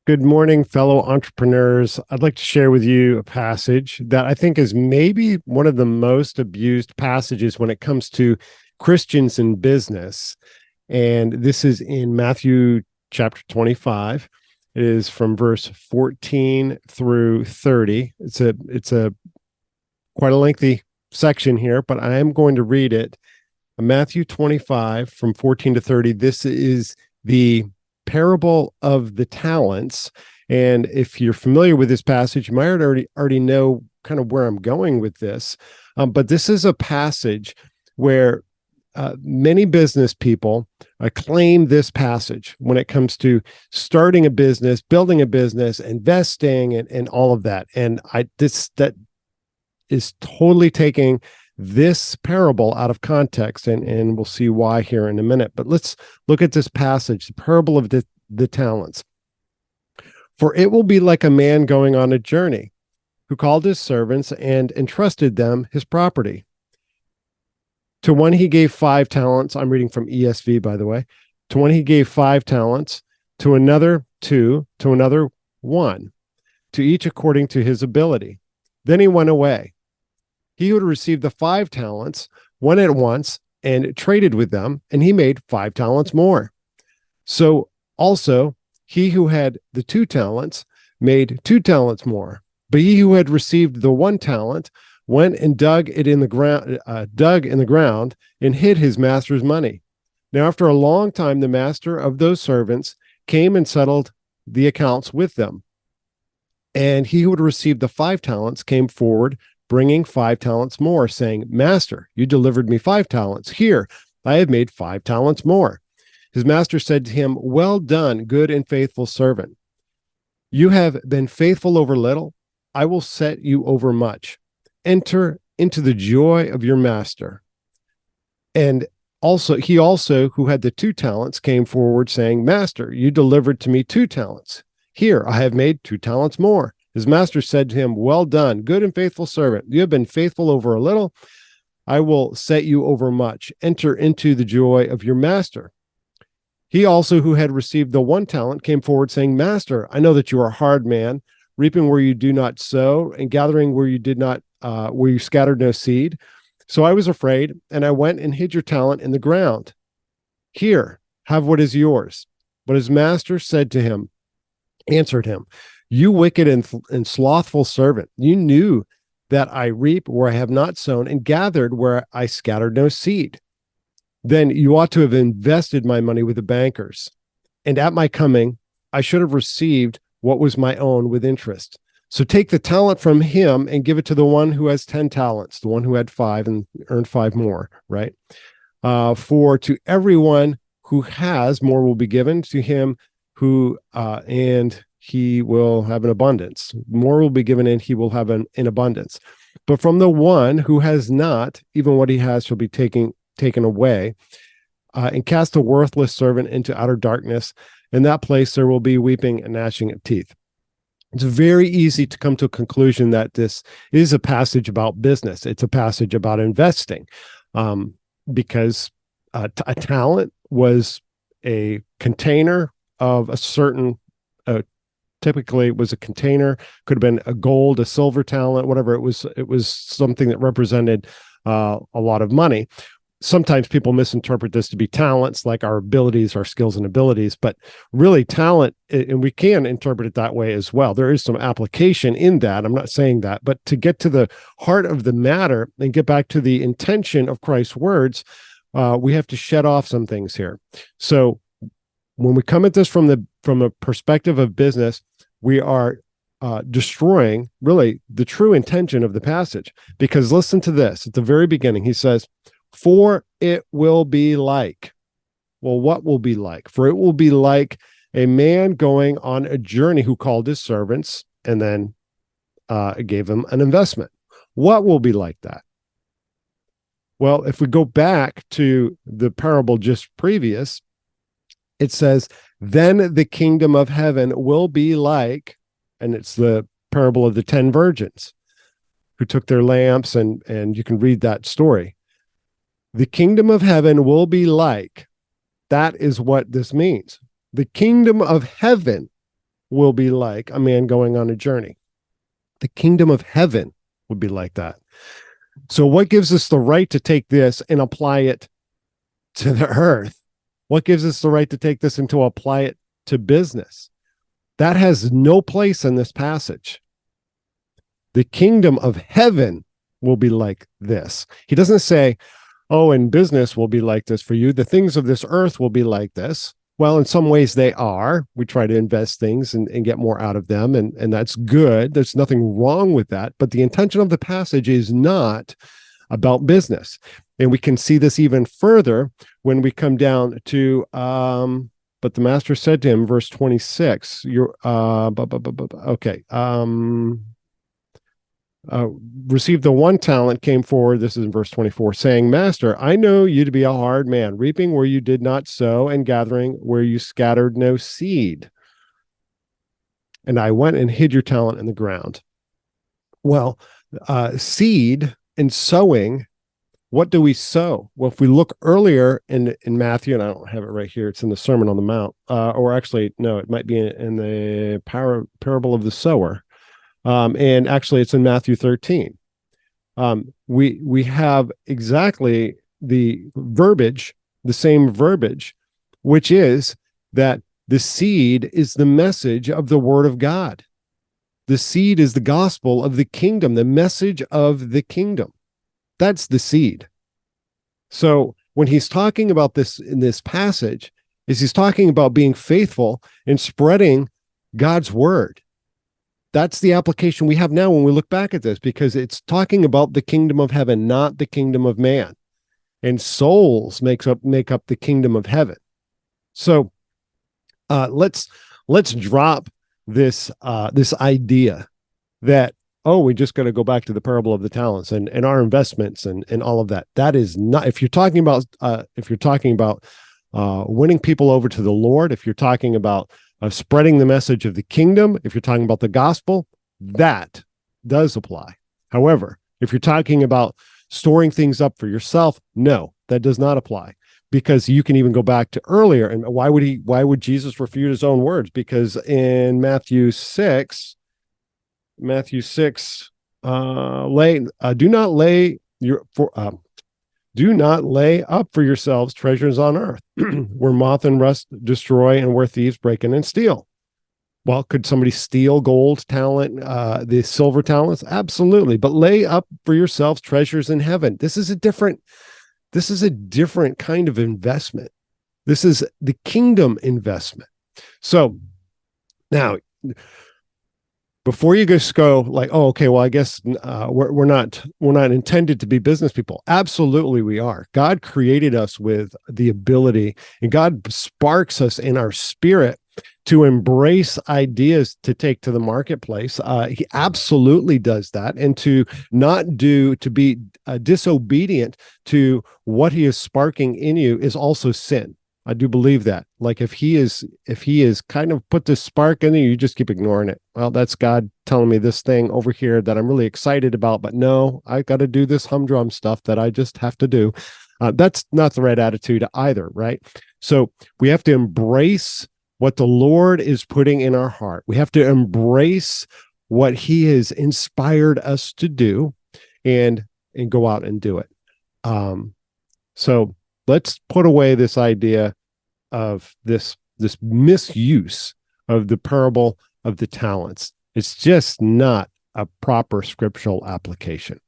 Good morning, fellow entrepreneurs. I'd like to share with you a passage that I think is maybe one of the most abused passages when it comes to Christians in business. And this is in Matthew chapter 25. It is from verse 14 through 30. It's a quite a lengthy section here, but I am going to read it. Matthew 25 from 14 to 30. This is the parable of the talents. And if you're familiar with this passage, you might already know kind of where I'm going with this. But this is a passage where many business people claim this passage when it comes to starting a business, building a business, investing, and all of that. And that is totally taking this parable out of context, and we'll see why here in a minute. But let's look at this passage, the parable of the talents. For it will be like a man going on a journey, who called his servants and entrusted them his property. To one he gave 5 talents. I'm reading from ESV, by the way. To one he gave 5 talents, to another 2, to another 1, to each according to his ability. Then he went away. He who had received the 5 talents went at once and traded with them, and he made 5 talents more. So also he who had the 2 talents made 2 talents more. But he who had received the 1 talent went and dug in the ground and hid his master's money. Now after a long time, the master of those servants came and settled the accounts with them. And he who had received the 5 talents came forward, bringing 5 talents more, saying, Master, you delivered me 5 talents. Here, I have made 5 talents more. His master said to him, Well done, good and faithful servant. You have been faithful over little. I will set you over much. Enter into the joy of your master. And he also, who had the 2 talents, came forward, saying, Master, you delivered to me 2 talents. Here, I have made 2 talents more. His master said to him, Well done, good and faithful servant. You have been faithful over a little. I will set you over much. Enter into the joy of your master. He also, who had received the 1 talent, came forward, saying, Master, I know that you are a hard man, reaping where you do not sow, and gathering where you scattered no seed. So I was afraid, and I went and hid your talent in the ground. Here, have what is yours. But his master answered him, You wicked and slothful servant, you knew that I reap where I have not sown and gathered where I scattered no seed. Then you ought to have invested my money with the bankers, and at my coming, I should have received what was my own with interest. So take the talent from him and give it to the one who has 10 talents, the one who had 5 and earned 5 more, right? For to everyone who has, more will be given to him and he will have an abundance. More will be given, and he will have an abundance. But from the one who has not, even what he has shall be taken away. And cast a worthless servant into outer darkness. In that place there will be weeping and gnashing of teeth. It's very easy to come to a conclusion that this is a passage about business. It's a passage about investing, because a talent was a container of a certain typically it was a container, could have been a gold, a silver talent, whatever. It was something that represented a lot of money. Sometimes people misinterpret this to be talents, like our abilities, our skills and abilities, but really talent, and we can interpret it that way as well. There is some application in that. I'm not saying that, but to get to the heart of the matter and get back to the intention of Christ's words, we have to shed off some things here. So when we come at this from a perspective of business, we are destroying really the true intention of the passage. Because listen to this. At the very beginning, he says, for it will be like. Well, what will be like? For it will be like a man going on a journey who called his servants and then gave them an investment. What will be like that? Well, if we go back to the parable just previous, it says, then the kingdom of heaven will be like, and it's the parable of the 10 virgins who took their lamps, and you can read that story. The kingdom of heaven will be like. That is what this means. The kingdom of heaven will be like a man going on a journey. The kingdom of heaven would be like that. So what gives us the right to take this and apply it to the earth? What gives us the right to take this and to apply it to business? That has no place in this passage. The kingdom of heaven will be like this. He doesn't say, oh, in business will be like this for you. The things of this earth will be like this. Well, in some ways they are. We try to invest things and get more out of them, and that's good. There's nothing wrong with that. But the intention of the passage is not about business. And we can see this even further when we come down to, but the master said to him, verse 26, received the one talent, came forward. This is in verse 24, saying, Master, I know you to be a hard man, reaping where you did not sow and gathering where you scattered no seed. And I went and hid your talent in the ground. Well, seed and sowing, what do we sow? Well, if we look earlier in Matthew, and I don't have it right here, it's in the Sermon on the Mount, or actually, no, it might be in the parable of the sower. And actually, it's in Matthew 13. We have exactly the verbiage, the same verbiage, which is that the seed is the message of the word of God. The seed is the gospel of the kingdom, the message of the kingdom. That's the seed. So when he's talking about this in this passage, he's talking about being faithful and spreading God's word. That's the application we have now when we look back at this, because it's talking about the kingdom of heaven, not the kingdom of man. And souls make up the kingdom of heaven. So let's drop this idea that, oh, we just got to go back to the parable of the talents and our investments and all of that. That is not, if you're talking about winning people over to the Lord, if you're talking about spreading the message of the kingdom, if you're talking about the gospel, that does apply. However, if you're talking about storing things up for yourself, no, that does not apply, because you can even go back to earlier. And why would Jesus refute his own words? Because in Matthew 6, do not lay up for yourselves treasures on earth, where moth and rust destroy and where thieves break in and steal. Well, could somebody steal gold talent, the silver talents? Absolutely. But lay up for yourselves treasures in heaven. This is a different kind of investment. This is the kingdom investment. So now, before you just go like, oh, okay, well, I guess we're not intended to be business people. Absolutely, we are. God created us with the ability, and God sparks us in our spirit to embrace ideas to take to the marketplace. He absolutely does that, and to be disobedient to what he is sparking in you is also sin. I do believe that. Like if he is kind of put this spark in you, you just keep ignoring it. Well, that's God telling me this thing over here that I'm really excited about, but no, I got to do this humdrum stuff that I just have to do. That's not the right attitude either, right? So we have to embrace what the Lord is putting in our heart. We have to embrace what he has inspired us to do, and go out and do it. So let's put away this idea of this misuse of the parable of the talents. It's just not a proper scriptural application.